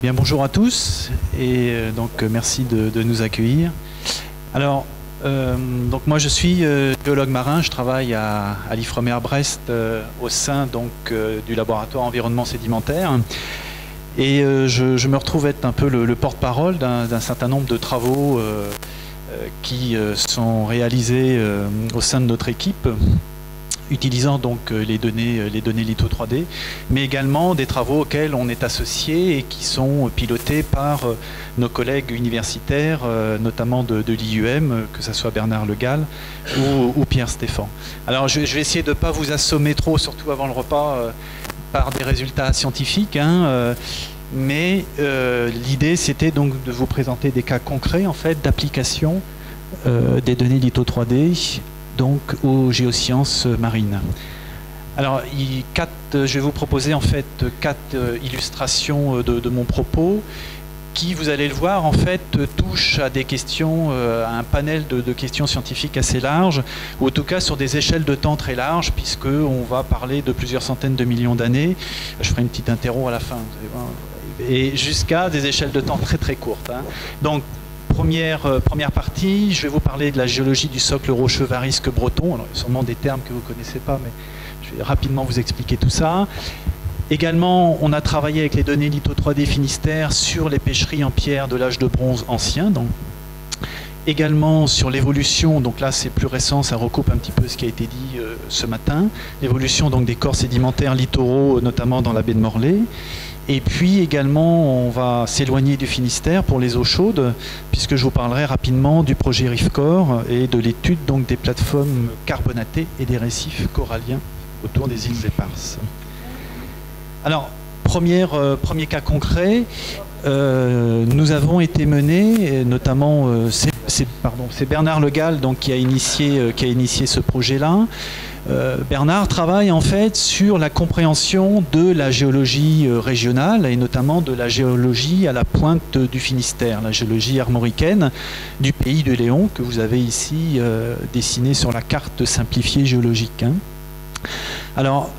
Bien, bonjour à tous et donc merci de nous accueillir. Alors, donc moi je suis géologue marin, je travaille à l'Ifremer Brest au sein donc du laboratoire environnement sédimentaire et je me retrouve être un peu le porte-parole d'un certain nombre de travaux qui sont réalisés au sein de notre équipe, utilisant donc les données litho 3D, mais également des travaux auxquels on est associé et qui sont pilotés par nos collègues universitaires, notamment de l'IUM, que ce soit Bernard Le Gall ou Pierre Stéphan. Alors je vais essayer de ne pas vous assommer trop, surtout avant le repas, par des résultats scientifiques, mais l'idée c'était donc de vous présenter des cas concrets en fait d'application des données litho 3D donc aux géosciences marines. Alors, je vais vous proposer en fait 4 illustrations de mon propos qui, vous allez le voir, en fait, touchent à des questions, à un panel de questions scientifiques assez large, ou en tout cas sur des échelles de temps très larges, puisqu'on va parler de plusieurs centaines de millions d'années. Je ferai une petite interro à la fin, vous allez voir, et jusqu'à des échelles de temps très très courtes. Donc, Première partie, je vais vous parler de la géologie du socle rocheux varisque breton. Alors, il y a sûrement des termes que vous ne connaissez pas, mais je vais rapidement vous expliquer tout ça. Également, on a travaillé avec les données litho 3D Finistère sur les pêcheries en pierre de l'âge de bronze ancien. Donc, également sur l'évolution, donc là c'est plus récent, ça recoupe un petit peu ce qui a été dit ce matin, l'évolution donc des corps sédimentaires littoraux, notamment dans la baie de Morlaix. Et puis également, on va s'éloigner du Finistère pour les eaux chaudes, puisque je vous parlerai rapidement du projet RIFCOR et de l'étude donc des plateformes carbonatées et des récifs coralliens autour des îles éparses. Alors, premier cas concret, nous avons été menés, notamment, c'est Bernard Le Gall donc, qui a initié ce projet-là. Bernard travaille en fait sur la compréhension de la géologie régionale et notamment de la géologie à la pointe du Finistère, la géologie armoricaine du pays de Léon que vous avez ici dessiné sur la carte simplifiée géologique. Alors,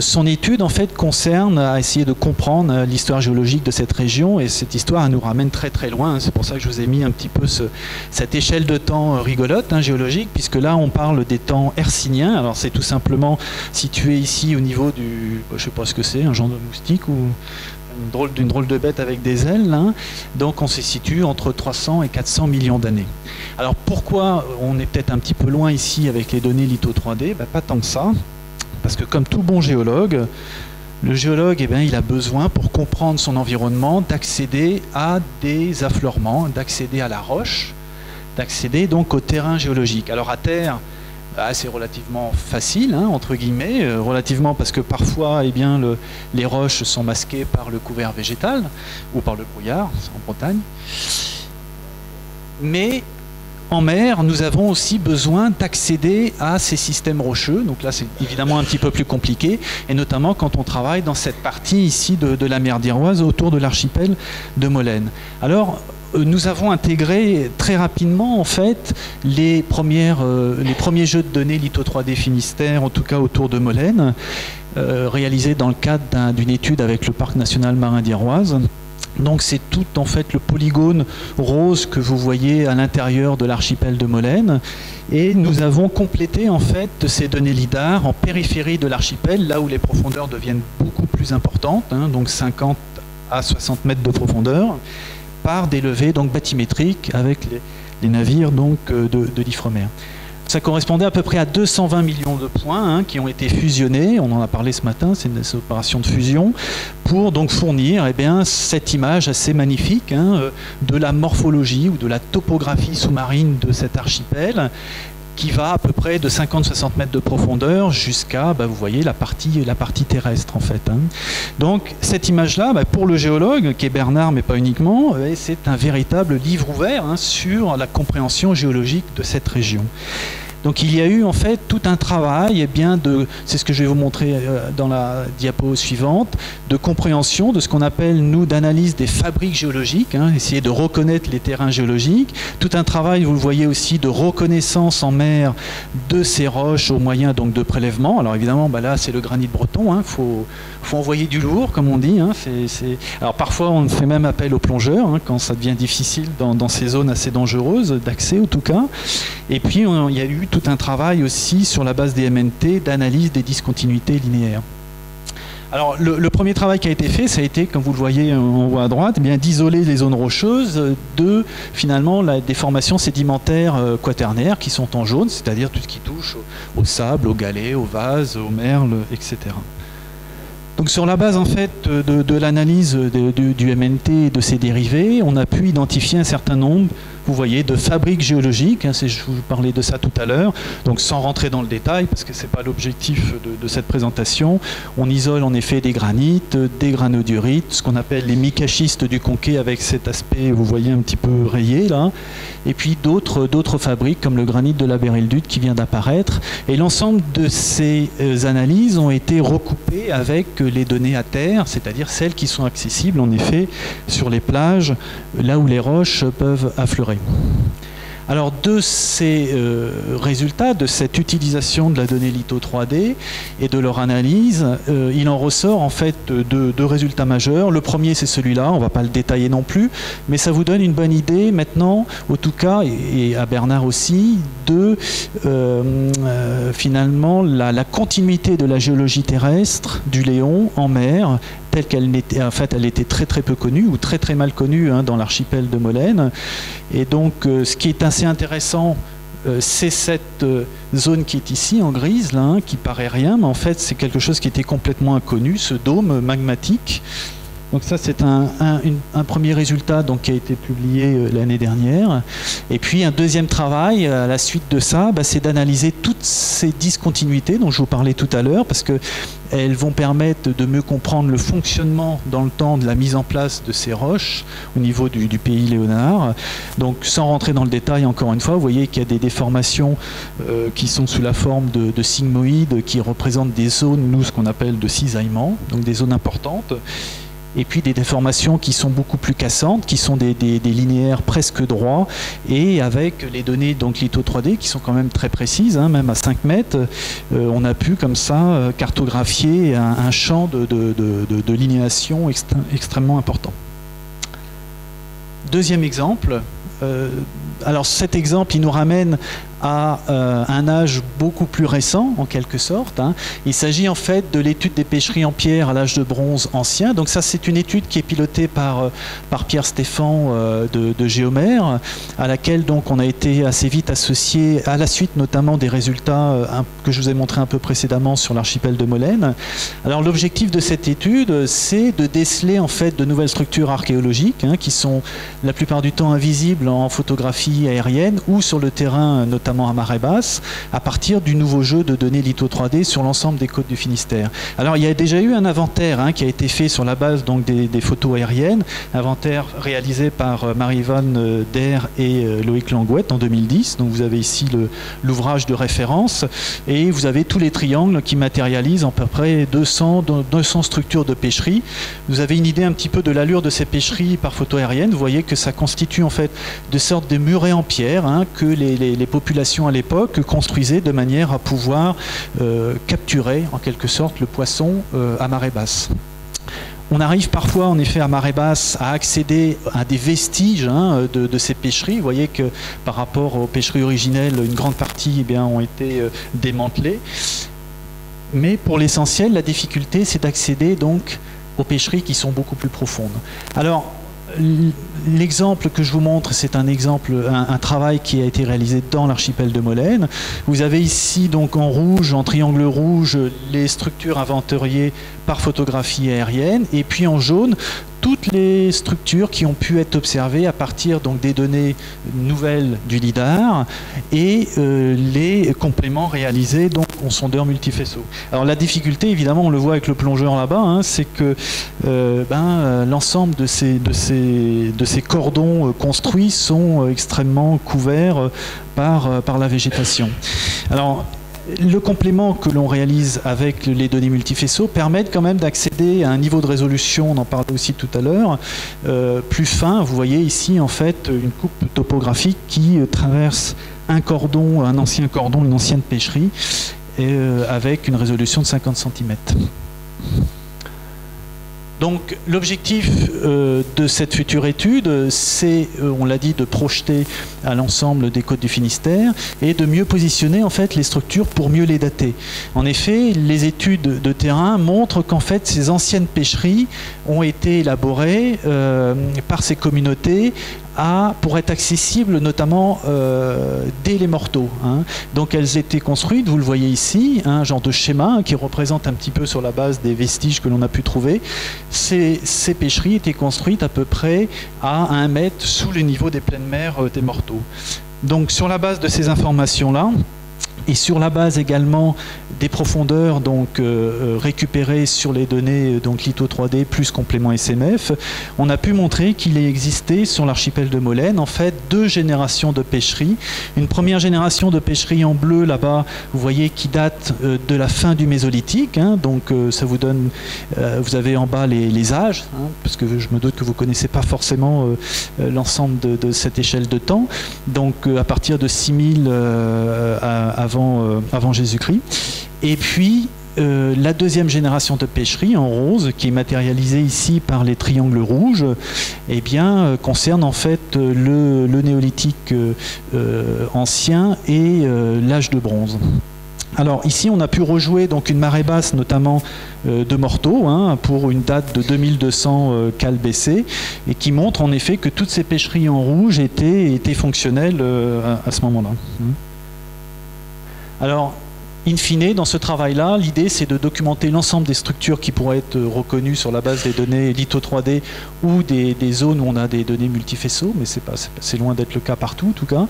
son étude en fait concerne à essayer de comprendre l'histoire géologique de cette région et cette histoire elle nous ramène très très loin. C'est pour ça que je vous ai mis un petit peu cette échelle de temps rigolote géologique, puisque là on parle des temps hercyniens. Alors c'est tout simplement situé ici au niveau du, je sais pas ce que c'est, un genre de moustique ou d'une drôle de bête avec des ailes. Donc on se situe entre 300 et 400 millions d'années. Alors pourquoi on est peut-être un petit peu loin ici avec les données litho 3D? Pas tant que ça. Parce que comme tout bon géologue, le géologue, il a besoin, pour comprendre son environnement, d'accéder à des affleurements, d'accéder à la roche, d'accéder donc au terrain géologique. Alors à terre, c'est relativement facile, entre guillemets, relativement parce que parfois, les roches sont masquées par le couvert végétal ou par le brouillard, c'est en Bretagne. Mais en mer, nous avons aussi besoin d'accéder à ces systèmes rocheux. Donc là, c'est évidemment un petit peu plus compliqué, et notamment quand on travaille dans cette partie ici de la mer d'Iroise, autour de l'archipel de Molène. Alors, nous avons intégré très rapidement, en fait, les premiers jeux de données litho 3D Finistère, en tout cas autour de Molène, réalisés dans le cadre d'une étude avec le Parc national marin d'Iroise. Donc c'est tout en fait le polygone rose que vous voyez à l'intérieur de l'archipel de Molène, et nous avons complété en fait ces données lidar en périphérie de l'archipel, là où les profondeurs deviennent beaucoup plus importantes, donc 50 à 60 mètres de profondeur, par des levées donc bathymétriques avec les navires donc de l'Ifremer. Ça correspondait à peu près à 220 millions de points qui ont été fusionnés, on en a parlé ce matin, c'est une opération de fusion, pour donc fournir cette image assez magnifique de la morphologie ou de la topographie sous-marine de cet archipel, qui va à peu près de 50-60 mètres de profondeur jusqu'à, vous voyez, la partie terrestre en fait. Donc cette image-là, pour le géologue, qui est Bernard, mais pas uniquement, c'est un véritable livre ouvert sur la compréhension géologique de cette région. Donc il y a eu en fait tout un travail, et bien c'est ce que je vais vous montrer dans la diapo suivante, de compréhension de ce qu'on appelle, nous, d'analyse des fabriques géologiques, hein, essayer de reconnaître les terrains géologiques. Tout un travail, vous le voyez aussi, de reconnaissance en mer de ces roches au moyen donc de prélèvement. Alors évidemment, bah là c'est le granit breton, hein, faut envoyer du lourd, comme on dit. Hein, Alors parfois on fait même appel aux plongeurs, hein, quand ça devient difficile dans ces zones assez dangereuses d'accès en tout cas. Et puis il y a eu tout un travail aussi sur la base des MNT d'analyse des discontinuités linéaires. Alors le premier travail qui a été fait, ça a été, comme vous le voyez en haut à droite, eh bien d'isoler les zones rocheuses de finalement des formations sédimentaires quaternaires qui sont en jaune, c'est-à-dire tout ce qui touche au sable, au galets, au vase, aux merles, etc. Donc sur la base en fait de l'analyse du MNT et de ses dérivés, on a pu identifier un certain nombre, vous voyez, de fabriques géologiques, hein, je vous parlais de ça tout à l'heure, donc sans rentrer dans le détail parce que ce n'est pas l'objectif de cette présentation. On isole en effet des granites, des granodurites, ce qu'on appelle les micaschistes du Conquet avec cet aspect, vous voyez, un petit peu rayé là, et puis d'autres fabriques comme le granit de la Béryl-Dut qui vient d'apparaître. Et l'ensemble de ces analyses ont été recoupées avec les données à terre, c'est-à-dire celles qui sont accessibles en effet sur les plages, là où les roches peuvent affleurer. Alors de ces résultats, de cette utilisation de la donnée litho 3D et de leur analyse, il en ressort en fait deux résultats majeurs. Le premier c'est celui-là, on ne va pas le détailler non plus, mais ça vous donne une bonne idée maintenant, en tout cas, et à Bernard aussi, de finalement la continuité de la géologie terrestre du Léon en mer, telle qu'elle était, en fait, elle était très très peu connue ou très très mal connue hein, dans l'archipel de Molène. Et donc, ce qui est assez intéressant, c'est cette zone qui est ici en grise, là, hein, qui paraît rien, mais en fait, c'est quelque chose qui était complètement inconnu, ce dôme magmatique. Donc ça, c'est un premier résultat donc, qui a été publié l'année dernière. Et puis un deuxième travail à la suite de ça, bah, c'est d'analyser toutes ces discontinuités dont je vous parlais tout à l'heure, parce qu'elles vont permettre de mieux comprendre le fonctionnement dans le temps de la mise en place de ces roches au niveau du pays Léonard. Donc sans rentrer dans le détail, encore une fois, vous voyez qu'il y a des déformations qui sont sous la forme de sigmoïdes qui représentent des zones, nous, ce qu'on appelle de cisaillement, donc des zones importantes. Et puis des déformations qui sont beaucoup plus cassantes, qui sont des linéaires presque droits, et avec les données donc litho 3D qui sont quand même très précises, hein, même à 5 mètres, on a pu comme ça cartographier un champ de linéation extrêmement important. Deuxième exemple, alors cet exemple il nous ramène à un âge beaucoup plus récent, en quelque sorte. Hein. Il s'agit en fait de l'étude des pêcheries en pierre à l'âge de bronze ancien. Donc ça, c'est une étude qui est pilotée par Pierre Stéphan de Géomère, à laquelle donc on a été assez vite associé, à la suite notamment des résultats que je vous ai montrés un peu précédemment sur l'archipel de Molène. Alors l'objectif de cette étude, c'est de déceler en fait de nouvelles structures archéologiques, hein, qui sont la plupart du temps invisibles en photographie aérienne ou sur le terrain, notamment à marée basse, à partir du nouveau jeu de données litho 3D sur l'ensemble des côtes du Finistère. Alors il y a déjà eu un inventaire hein, qui a été fait sur la base donc, des photos aériennes, inventaire réalisé par Marie-Yvonne Der et Loïc Langouette en 2010. Donc vous avez ici l'ouvrage de référence et vous avez tous les triangles qui matérialisent à peu près 200 structures de pêcherie. Vous avez une idée un petit peu de l'allure de ces pêcheries par photo aérienne. Vous voyez que ça constitue en fait de sortes de murets en pierre hein, que les populations à l'époque construisaient de manière à pouvoir capturer en quelque sorte le poisson à marée basse. On arrive parfois en effet à marée basse à accéder à des vestiges hein, de ces pêcheries. Vous voyez que par rapport aux pêcheries originelles, une grande partie eh bien, ont été démantelées. Mais pour l'essentiel, la difficulté c'est d'accéder donc aux pêcheries qui sont beaucoup plus profondes. Alors, l'exemple que je vous montre, c'est un exemple, un travail qui a été réalisé dans l'archipel de Molène. Vous avez ici donc en rouge, en triangle rouge, les structures inventoriées par photographie aérienne, et puis en jaune, toutes les structures qui ont pu être observées à partir donc, des données nouvelles du LIDAR et les compléments réalisés donc, en sondeur multifaisceau. Alors la difficulté, évidemment, on le voit avec le plongeur là-bas, hein, c'est que l'ensemble de ces cordons construits sont extrêmement couverts par la végétation. Alors, le complément que l'on réalise avec les données multifaisceaux permet quand même d'accéder à un niveau de résolution, on en parlait aussi tout à l'heure, plus fin. Vous voyez ici en fait une coupe topographique qui traverse un cordon, un ancien cordon, une ancienne pêcherie, avec une résolution de 50 cm. Donc l'objectif de cette future étude, c'est, on l'a dit, de projeter à l'ensemble des côtes du Finistère et de mieux positionner en fait les structures pour mieux les dater. En effet, les études de terrain montrent qu'en fait ces anciennes pêcheries ont été élaborées par ces communautés pour être accessibles notamment dès les morteaux. Hein. Donc elles étaient construites, vous le voyez ici, un genre de schéma qui représente un petit peu sur la base des vestiges que l'on a pu trouver. Ces pêcheries étaient construites à peu près à 1 mètre sous le niveau des pleines mers des morteaux. Donc sur la base de ces informations-là, et sur la base également des profondeurs donc, récupérées sur les données donc, litho 3D plus complément SMF, on a pu montrer qu'il existait sur l'archipel de Molène en fait 2 générations de pêcheries. Une première génération de pêcheries en bleu là-bas, vous voyez, qui date de la fin du Mésolithique, hein, donc ça vous donne, vous avez en bas les âges, hein, parce que je me doute que vous ne connaissez pas forcément l'ensemble de cette échelle de temps, donc à partir de 6000 avant Jésus-Christ. Et puis, la deuxième génération de pêcherie en rose, qui est matérialisée ici par les triangles rouges, eh bien, concerne en fait le néolithique ancien et l'âge de bronze. Alors ici, on a pu rejouer donc une marée basse, notamment de morteaux, hein, pour une date de 2200 cal BC, et qui montre en effet que toutes ces pêcheries en rouge étaient fonctionnelles à ce moment-là. Alors, in fine, dans ce travail-là, l'idée c'est de documenter l'ensemble des structures qui pourraient être reconnues sur la base des données litho 3D ou des zones où on a des données multifaisceaux, mais c'est loin d'être le cas partout en tout cas.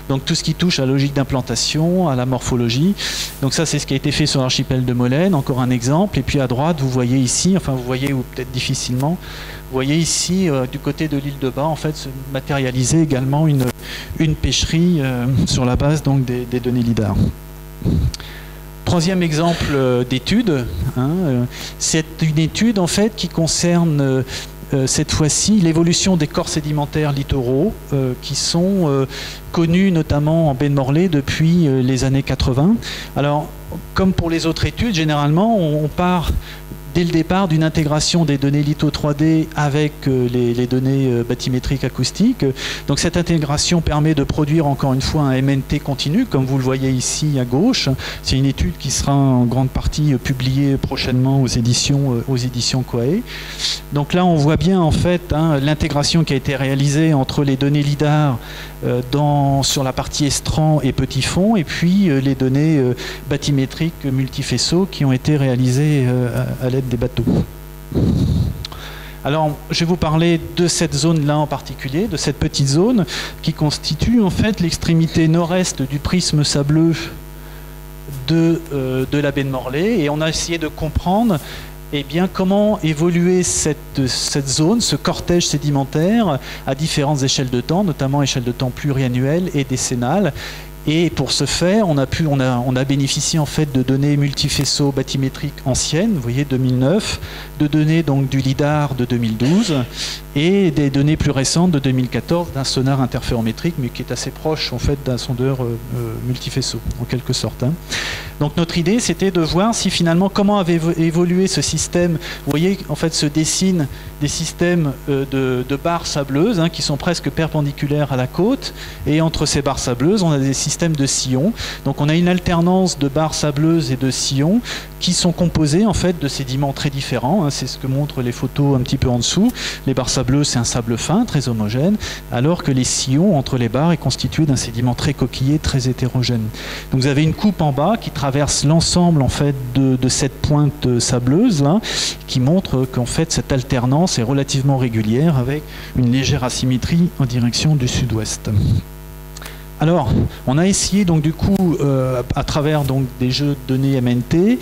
Donc tout ce qui touche à la logique d'implantation, à la morphologie. Donc ça c'est ce qui a été fait sur l'archipel de Molène, encore un exemple. Et puis à droite, vous voyez ici, enfin vous voyez ou peut-être difficilement, vous voyez ici du côté de l'île de Bas en fait se matérialiser également une pêcherie sur la base donc des données LIDAR. Troisième exemple d'étude, hein, c'est une étude en fait qui concerne cette fois-ci l'évolution des corps sédimentaires littoraux qui sont connus notamment en baie de Morlaix depuis les années 80. Alors, comme pour les autres études, généralement on part dès le départ d'une intégration des données litho 3D avec les données bathymétriques acoustiques. Donc cette intégration permet de produire encore une fois un MNT continu, comme vous le voyez ici à gauche. C'est une étude qui sera en grande partie publiée prochainement aux éditions Coae. Donc là on voit bien en fait hein, l'intégration qui a été réalisée entre les données LIDAR sur la partie estran et petit fond, et puis les données bathymétriques multifaisceaux qui ont été réalisées à l'aide des bateaux. Alors, je vais vous parler de cette zone-là en particulier, de cette petite zone qui constitue en fait l'extrémité nord-est du prisme sableux de la baie de Morlaix, et on a essayé de comprendre eh bien, comment évoluer cette zone, ce cortège sédimentaire à différentes échelles de temps, notamment échelles de temps pluriannuelles et décennales. Et pour ce faire, on a bénéficié en fait de données multifaisceaux bathymétriques anciennes, vous voyez 2009, de données donc du LIDAR de 2012 et des données plus récentes de 2014 d'un sonar interférométrique, mais qui est assez proche en fait d'un sondeur multifaisceau en quelque sorte. Hein. Donc notre idée, c'était de voir si finalement comment avait évolué ce système. Vous voyez, en fait, se dessinent des systèmes de barres sableuses hein, qui sont presque perpendiculaires à la côte, et entre ces barres sableuses, on a des systèmes de sillons. Donc on a une alternance de barres sableuses et de sillons qui sont composés en fait de sédiments très différents. Hein. C'est ce que montrent les photos un petit peu en dessous. Les barres sableuses sableux, c'est un sable fin, très homogène, alors que les sillons entre les barres est constitué d'un sédiment très coquillé, très hétérogène. Donc vous avez une coupe en bas qui traverse l'ensemble en fait de cette pointe sableuse là, qui montre qu'en fait cette alternance est relativement régulière avec une légère asymétrie en direction du sud-ouest. Alors, on a essayé donc du coup, à travers donc des jeux de données MNT,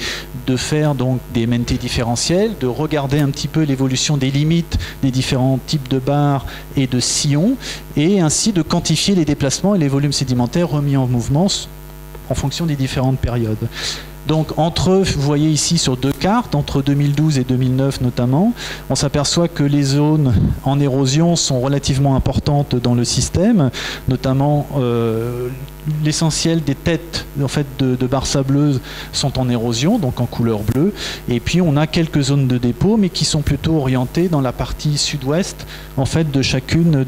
de faire donc des MNT différentiels, de regarder un petit peu l'évolution des limites des différents types de barres et de sillons, et ainsi de quantifier les déplacements et les volumes sédimentaires remis en mouvement en fonction des différentes périodes. Donc vous voyez ici sur deux cartes, entre 2012 et 2009 notamment, on s'aperçoit que les zones en érosion sont relativement importantes dans le système, notamment l'essentiel des têtes en fait, de barres sableuses sont en érosion, donc en couleur bleue, et puis on a quelques zones de dépôt, mais qui sont plutôt orientées dans la partie sud-ouest en fait, de chacune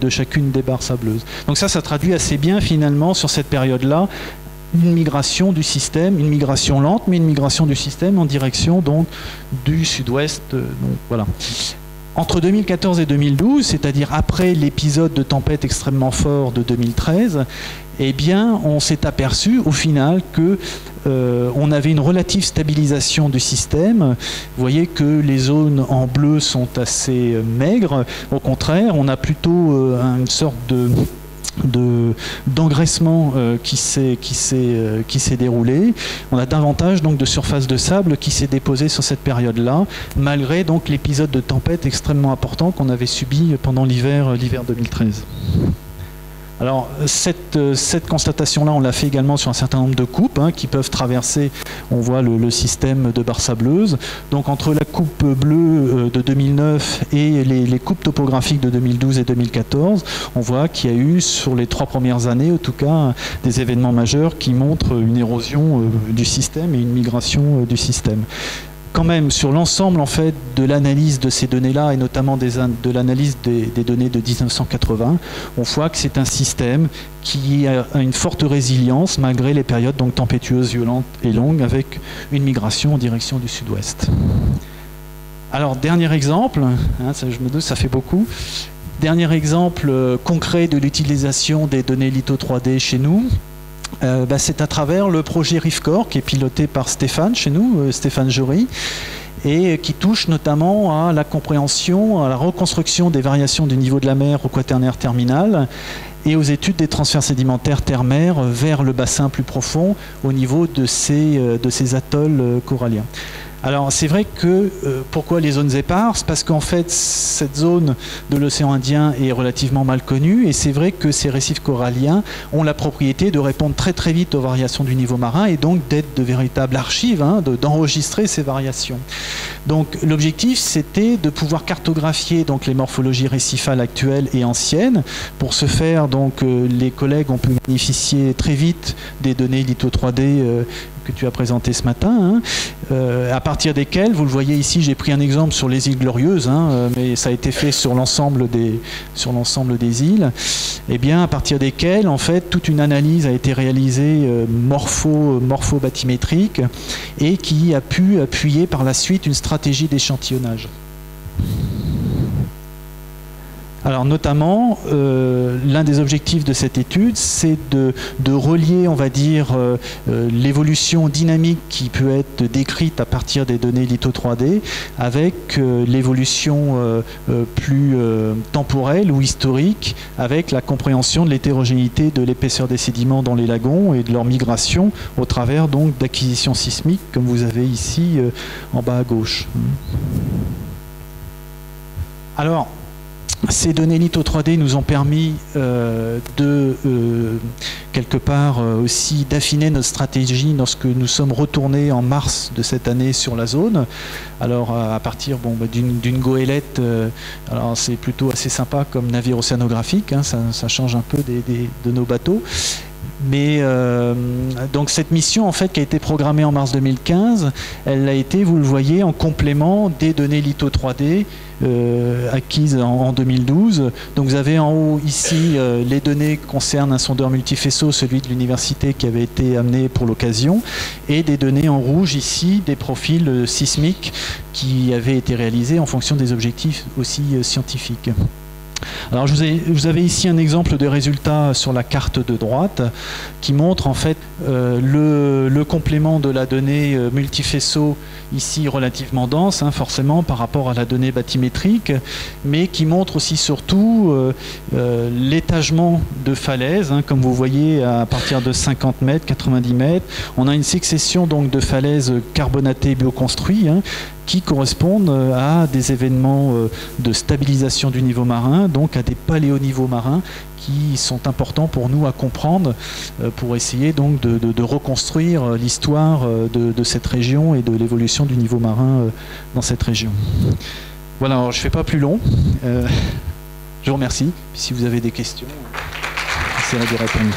des barres sableuses. Donc ça traduit assez bien finalement sur cette période-là, une migration du système, une migration lente, mais une migration du système en direction donc du sud-ouest. Voilà. Entre 2014 et 2012, c'est-à-dire après l'épisode de tempête extrêmement fort de 2013, eh bien, on s'est aperçu au final que on avait une relative stabilisation du système. Vous voyez que les zones en bleu sont assez maigres. Au contraire, on a plutôt une sorte d'engraissement qui s'est déroulé. On a davantage donc de surface de sable qui s'est déposée sur cette période-là, malgré donc l'épisode de tempête extrêmement important qu'on avait subi pendant l'hiver 2013. Alors cette constatation-là, on l'a fait également sur un certain nombre de coupes qui peuvent traverser, on voit le système de barres sableuses. Donc entre la coupe bleue de 2009 et les coupes topographiques de 2012 et 2014, on voit qu'il y a eu sur les 3 premières années, en tout cas, des événements majeurs qui montrent une érosion du système et une migration du système. Quand même, sur l'ensemble en fait, de l'analyse de ces données-là, et notamment de l'analyse des données de 1980, on voit que c'est un système qui a une forte résilience malgré les périodes donc, tempétueuses, violentes et longues, avec une migration en direction du sud-ouest. Alors, dernier exemple, ça, je me doute, ça fait beaucoup. Dernier exemple concret de l'utilisation des données litho 3D chez nous. C'est à travers le projet RIFCOR qui est piloté par Stéphane chez nous, Stéphane Jory, et qui touche notamment à la compréhension, à la reconstruction des variations du niveau de la mer au quaternaire terminal et aux études des transferts sédimentaires terre-mer vers le bassin plus profond au niveau de ces atolls coralliens. Alors c'est vrai que, pourquoi les zones éparses? Parce qu'en fait cette zone de l'océan Indien est relativement mal connue et c'est vrai que ces récifs coralliens ont la propriété de répondre très très vite aux variations du niveau marin et donc d'être de véritables archives, d'enregistrer ces variations. Donc l'objectif c'était de pouvoir cartographier donc, les morphologies récifales actuelles et anciennes. Pour ce faire, donc, les collègues ont pu bénéficier très vite des données litho 3D que tu as présenté ce matin, à partir desquels, vous le voyez ici, j'ai pris un exemple sur les îles Glorieuses, mais ça a été fait sur l'ensemble des îles, et bien à partir desquels, en fait, toute une analyse a été réalisée morpho-bathymétrique et qui a pu appuyer par la suite une stratégie d'échantillonnage. Alors notamment, l'un des objectifs de cette étude, c'est de relier, on va dire, l'évolution dynamique qui peut être décrite à partir des données litho 3D avec l'évolution plus temporelle ou historique, avec la compréhension de l'hétérogénéité de l'épaisseur des sédiments dans les lagons et de leur migration au travers donc d'acquisitions sismiques, comme vous avez ici en bas à gauche. Alors, ces données litho 3D nous ont permis quelque part aussi d'affiner notre stratégie lorsque nous sommes retournés en mars de cette année sur la zone. Alors à partir d'une goélette, alors c'est plutôt assez sympa comme navire océanographique, ça change un peu de nos bateaux. Mais donc cette mission en fait qui a été programmée en mars 2015, elle a été, vous le voyez, en complément des données litho 3D acquises en 2012. Donc vous avez en haut ici les données concernent un sondeur multifaisceau, celui de l'université qui avait été amené pour l'occasion, et des données en rouge ici, des profils sismiques qui avaient été réalisés en fonction des objectifs aussi scientifiques. Alors vous avez ici un exemple des résultats sur la carte de droite qui montre en fait le complément de la donnée multifaisceau ici relativement dense, hein, forcément par rapport à la donnée bathymétrique, mais qui montre aussi surtout l'étagement de falaises, hein, comme vous voyez à partir de 50 mètres, 90 mètres. On a une succession donc de falaises carbonatées bioconstruites, hein, qui correspondent à des événements de stabilisation du niveau marin, donc à des paléoniveaux marins qui sont importants pour nous à comprendre pour essayer donc de reconstruire l'histoire de cette région et de l'évolution du niveau marin dans cette région. Voilà, alors je ne fais pas plus long. Je vous remercie. Puis si vous avez des questions, j'essaierai d'y répondre.